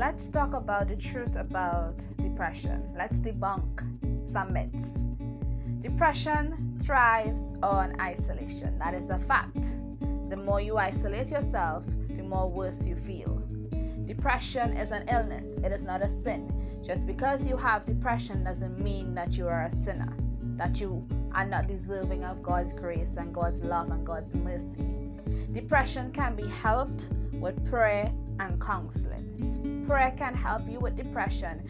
let's talk about the truth about depression. Let's debunk some myths. Depression thrives on isolation. That is a fact. The more you isolate yourself, the more worse you feel. Depression is an illness. It is not a sin. Just because you have depression doesn't mean that you are a sinner, that you are not deserving of God's grace and God's love and God's mercy. Depression can be helped with prayer and counseling. Prayer can help you with depression,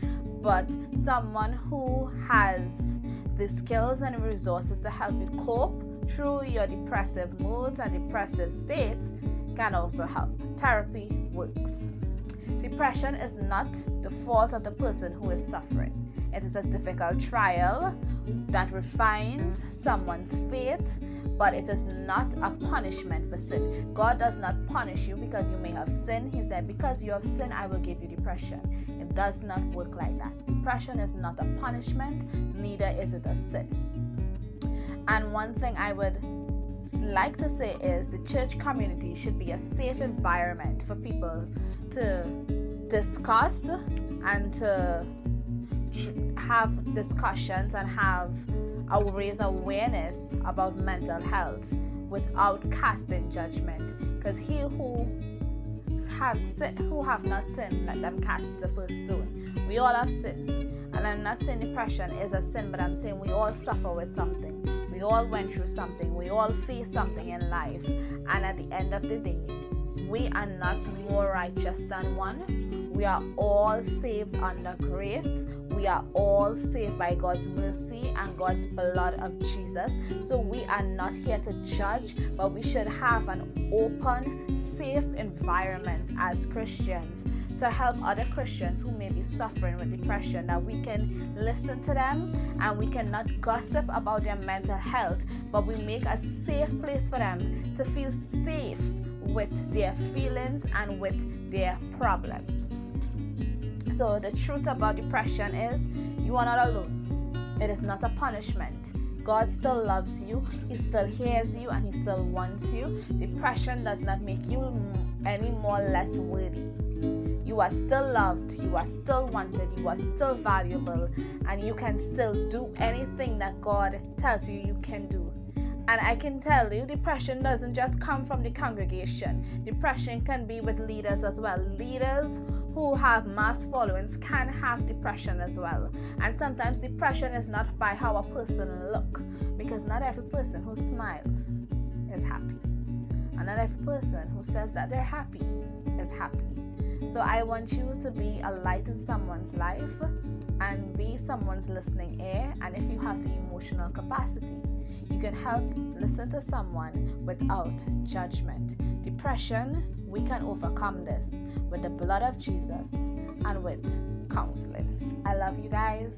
but someone who has the skills and resources to help you cope through your depressive moods and depressive states can also help. Therapy works. Depression is not the fault of the person who is suffering. It is a difficult trial that refines someone's faith, but it is not a punishment for sin. God does not punish you because you may have sinned. He said, because you have sinned, I will give you depression. It does not work like that. Depression is not a punishment, neither is it a sin. And one thing I would like to say is the church community should be a safe environment for people to discuss and to have discussions and raise awareness about mental health without casting judgment. Because he who have not sinned, let them cast the first stone. We all have sinned, and I'm not saying depression is a sin, but I'm saying we all suffer with something. We all went through something. We all face something in life, and at the end of the day, we are not more righteous than one. We are all saved under grace. We are all saved by God's mercy and God's blood of Jesus. So we are not here to judge, but we should have an open, safe environment as Christians to help other Christians who may be suffering with depression, that we can listen to them and we cannot gossip about their mental health, but we make a safe place for them to feel safe with their feelings and with their problems. So the truth about depression is you are not alone. It is not a punishment. God still loves you. He still hears you and he still wants you. Depression does not make you any more less worthy. You are still loved. You are still wanted. You are still valuable. And you can still do anything that God tells you you can do. And I can tell you, depression doesn't just come from the congregation. Depression can be with leaders as well. Leaders who have mass followings can have depression as well. And sometimes depression is not by how a person looks, because not every person who smiles is happy. And not every person who says that they're happy is happy. So I want you to be a light in someone's life and be someone's listening ear. And if you have the emotional capacity, you can help listen to someone without judgment. Depression, we can overcome this with the blood of Jesus and with counseling. I love you guys.